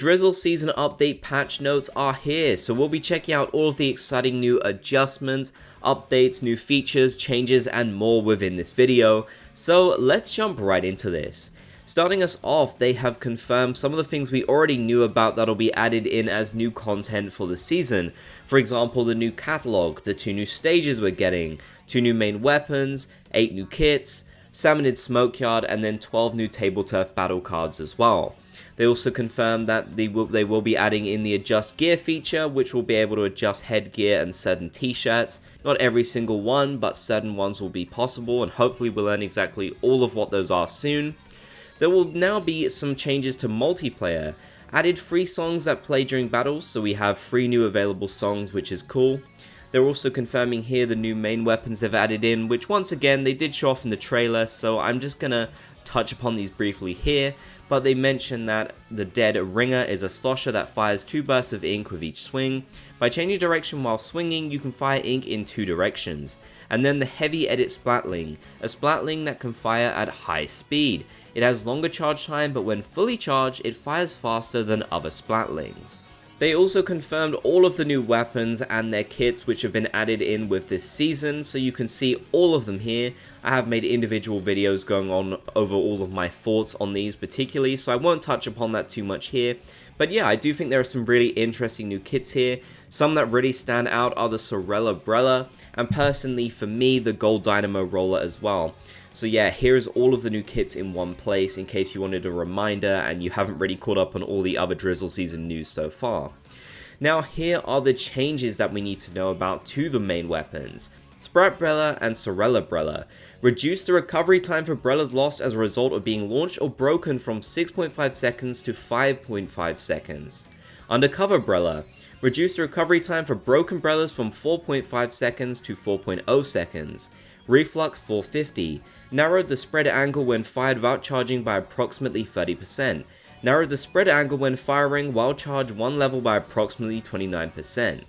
Drizzle season update patch notes are here, so we'll be checking out all of the exciting new adjustments, updates, new features, changes, and more within this video. So let's jump right into this. Starting us off, they have confirmed some of the things we already knew about that'll be added in as new content for the season. For example, the new catalog, the 2 new stages we're getting, 2 new main weapons, 8 new kits, Salmonid Smokeyard, and then 12 new Table Turf battle cards as well. They also confirmed that they will be adding in the adjust gear feature, which will be able to adjust headgear and certain t-shirts. Not every single one, but certain ones will be possible, and hopefully we'll learn exactly all of what those are soon. There will now be some changes to multiplayer. Added free songs that play during battles, so we have 3 new available songs, which is cool. They're also confirming here the new main weapons they've added in, which once again they did show off in the trailer, so I'm just gonna touch upon these briefly here. But they mentioned that the Dead Ringer is a slosher that fires 2 bursts of ink with each swing. By changing direction while swinging, you can fire ink in 2 directions. And then the Heavy Edit Splatling, a Splatling that can fire at high speed. It has longer charge time, but when fully charged, it fires faster than other Splatlings. They also confirmed all of the new weapons and their kits which have been added in with this season, so you can see all of them here. I have made individual videos going on over all of my thoughts on these particularly, so I won't touch upon that too much here. But yeah, I do think there are some really interesting new kits here. Some that really stand out are the Sorella Brella, and personally for me, the Gold Dynamo Roller as well. So yeah, here's all of the new kits in one place in case you wanted a reminder and you haven't really caught up on all the other Drizzle season news so far. Now here are the changes that we need to know about to the main weapons. Sprat Brella and Sorella Brella. Reduce the recovery time for Brellas lost as a result of being launched or broken from 6.5 seconds to 5.5 seconds. Undercover Brella. Reduce the recovery time for broken Brellas from 4.5 seconds to 4.0 seconds. Reflux 450. Narrowed the spread angle when fired without charging by approximately 30%. Narrowed the spread angle when firing while charged 1 level by approximately 29%.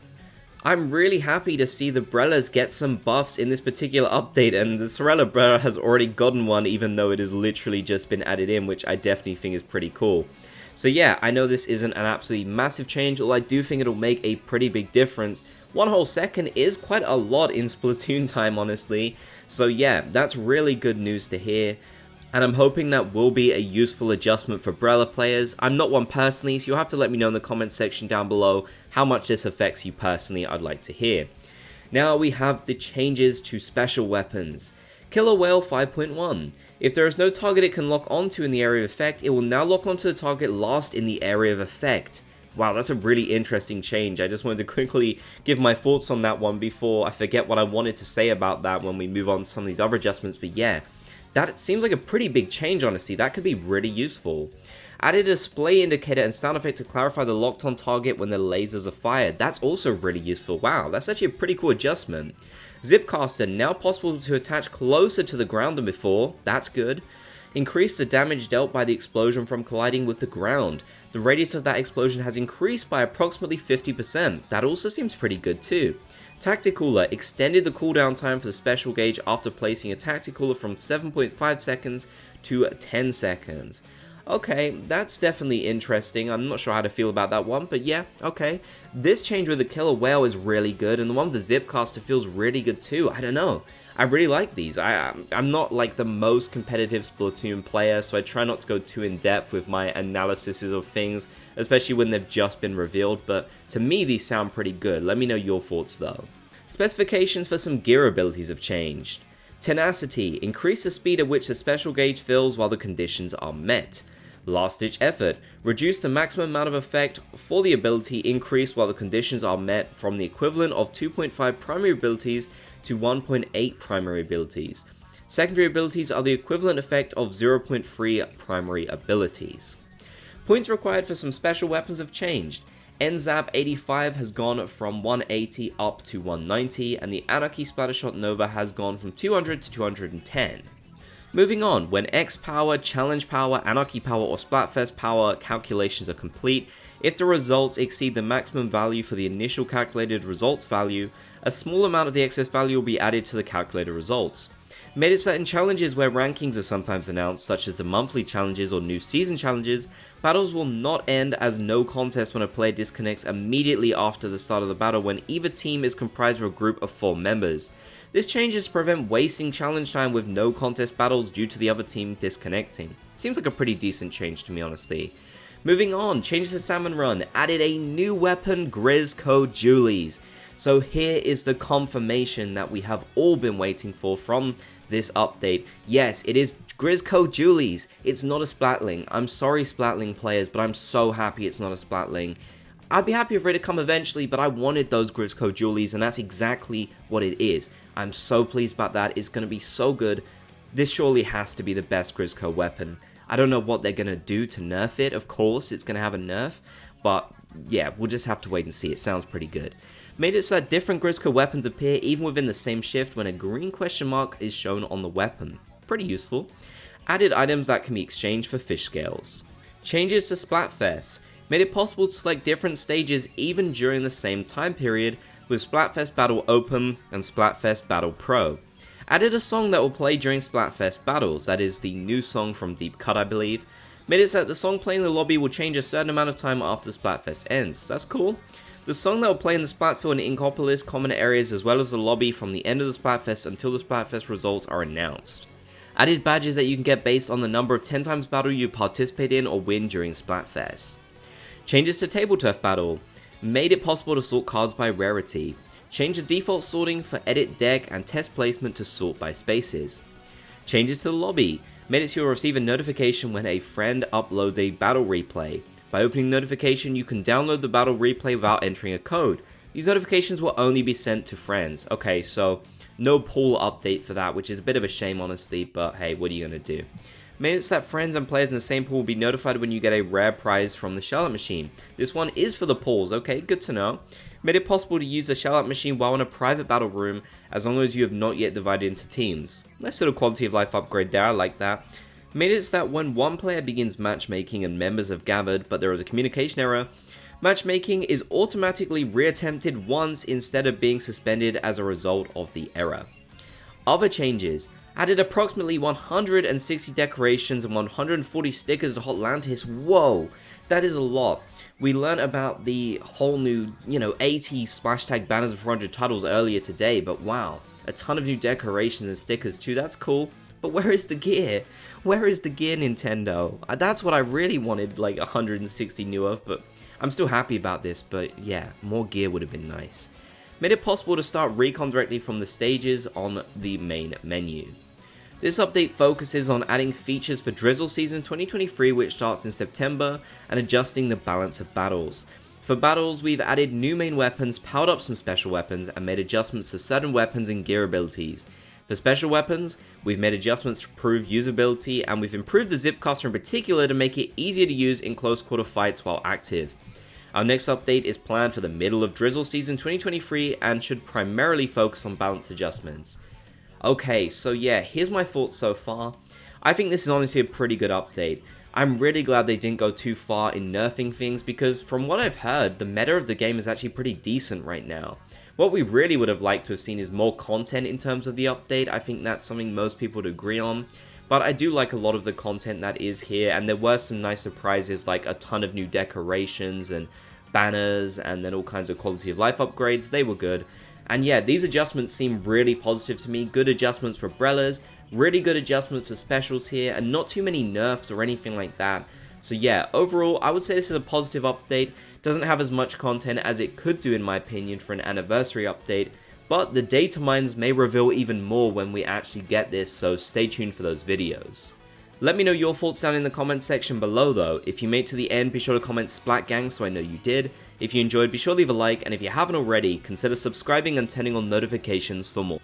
I'm really happy to see the Brellas get some buffs in this particular update, and the Sorella Brella has already gotten one even though it has literally just been added in, which I definitely think is pretty cool. So yeah, I know this isn't an absolutely massive change, although I do think it'll make a pretty big difference. 1 whole second is quite a lot in Splatoon time, honestly. So yeah, that's really good news to hear. And I'm hoping that will be a useful adjustment for Brella players. I'm not one personally, so you'll have to let me know in the comments section down below how much this affects you personally. I'd like to hear. Now we have the changes to special weapons. Killer Whale 5.1. If there is no target it can lock onto in the area of effect, it will now lock onto the target last in the area of effect. Wow, that's a really interesting change. I just wanted to quickly give my thoughts on that one before I forget what I wanted to say about that when we move on to some of these other adjustments, but yeah. That seems like a pretty big change, honestly. That could be really useful. Added a display indicator and sound effect to clarify the locked on target when the lasers are fired. That's also really useful. Wow, that's actually a pretty cool adjustment. Zipcaster, now possible to attach closer to the ground than before. That's good. Increase the damage dealt by the explosion from colliding with the ground. The radius of that explosion has increased by approximately 50%. That also seems pretty good too. Tacticooler extended the cooldown time for the special gauge after placing a Tacticooler from 7.5 seconds to 10 seconds. Okay, that's definitely interesting. I'm not sure how to feel about that one, but yeah, okay. This change with the Killer Whale is really good, and the one with the Zipcaster feels really good too. I don't know. I really like these. I'm not like the most competitive Splatoon player, so I try not to go too in depth with my analysis of things, especially when they've just been revealed, but to me these sound pretty good. Let me know your thoughts though. Specifications for some gear abilities have changed. Tenacity, increase the speed at which the special gauge fills while the conditions are met. Last Ditch Effort, reduce the maximum amount of effect for the ability increase while the conditions are met from the equivalent of 2.5 primary abilities to 1.8 primary abilities. Secondary abilities are the equivalent effect of 0.3 primary abilities. Points required for some special weapons have changed. NZAP 85 has gone from 180 up to 190, and the Anarchy Splattershot Nova has gone from 200 to 210. Moving on, when X Power, Challenge Power, Anarchy Power, or Splatfest Power calculations are complete, if the results exceed the maximum value for the initial calculated results value, a small amount of the excess value will be added to the calculated results. Made it certain challenges where rankings are sometimes announced, such as the monthly challenges or new season challenges, battles will not end as no contest when a player disconnects immediately after the start of the battle when either team is comprised of a group of 4 members. This change is to prevent wasting challenge time with no contest battles due to the other team disconnecting. Seems like a pretty decent change to me, honestly. Moving on, changes to Salmon Run, added a new weapon, Drizzle Julies. So here is the confirmation that we have all been waiting for from this update. Yes, it is Drizzle Julies. It's not a Splatling. I'm sorry, Splatling players, but I'm so happy it's not a Splatling. I'd be happy for it to come eventually, but I wanted those Drizzle Julies, and that's exactly what it is. I'm so pleased about that. It's going to be so good. This surely has to be the best Drizzle weapon. I don't know what they're going to do to nerf it. Of course, it's going to have a nerf, but yeah, we'll just have to wait and see. It sounds pretty good. Made it so that different Drizzle weapons appear even within the same shift when a green question mark is shown on the weapon. Pretty useful. Added items that can be exchanged for fish scales. Changes to Splatfest. Made it possible to select different stages even during the same time period with Splatfest Battle Open and Splatfest Battle Pro. Added a song that will play during Splatfest battles, that is the new song from Deep Cut I believe. Made it so that the song playing in the lobby will change a certain amount of time after Splatfest ends. That's cool. The song that will play in the Splatsville and Inkopolis common areas as well as the lobby from the end of the Splatfest until the Splatfest results are announced. Added badges that you can get based on the number of 10 times battle you participate in or win during Splatfest. Changes to Table Turf Battle. Made it possible to sort cards by rarity. Changed the default sorting for edit deck and test placement to sort by spaces. Changes to the lobby. Made it so you'll receive a notification when a friend uploads a battle replay. By opening notification, you can download the battle replay without entering a code. These notifications will only be sent to friends. Okay, so no pool update for that, which is a bit of a shame honestly, but hey, what are you going to do? Made it so that friends and players in the same pool will be notified when you get a rare prize from the Charlotte machine. This one is for the pools, okay, good to know. Made it possible to use the Charlotte machine while in a private battle room as long as you have not yet divided into teams. Nice little quality of life upgrade there, I like that. Made it so that when one player begins matchmaking and members have gathered but there is a communication error, matchmaking is automatically reattempted once instead of being suspended as a result of the error. Other changes. Added approximately 160 decorations and 140 stickers to Hotlantis. Whoa, that is a lot. We learned about the whole new, 80 splash tag banners of 400 titles earlier today, but wow, a ton of new decorations and stickers too, that's cool. But where is the gear? Where is the gear, Nintendo? That's what I really wanted, like 160 new of, but I'm still happy about this, but yeah, more gear would have been nice. Made it possible to start Recon directly from the stages on the main menu. This update focuses on adding features for Drizzle Season 2023, which starts in September, and adjusting the balance of battles. For battles, we've added new main weapons, powered up some special weapons, and made adjustments to certain weapons and gear abilities. For special weapons, we've made adjustments to improve usability, and we've improved the Zipcaster in particular to make it easier to use in close quarter fights while active. Our next update is planned for the middle of Drizzle Season 2023 and should primarily focus on balance adjustments. Okay, so yeah, here's my thoughts so far. I think this is honestly a pretty good update. I'm really glad they didn't go too far in nerfing things because from what I've heard, the meta of the game is actually pretty decent right now. What we really would have liked to have seen is more content in terms of the update. I think that's something most people would agree on. But I do like a lot of the content that is here, and there were some nice surprises like a ton of new decorations and banners and then all kinds of quality of life upgrades. They were good. And yeah, these adjustments seem really positive to me. Good adjustments for umbrellas, really good adjustments for specials here, and not too many nerfs or anything like that. So yeah, overall, I would say this is a positive update. Doesn't have as much content as it could do in my opinion for an anniversary update, but the data mines may reveal even more when we actually get this, so stay tuned for those videos. Let me know your thoughts down in the comments section below though. If you made it to the end, be sure to comment Splat Gang so I know you did. If you enjoyed, be sure to leave a like, and if you haven't already, consider subscribing and turning on notifications for more.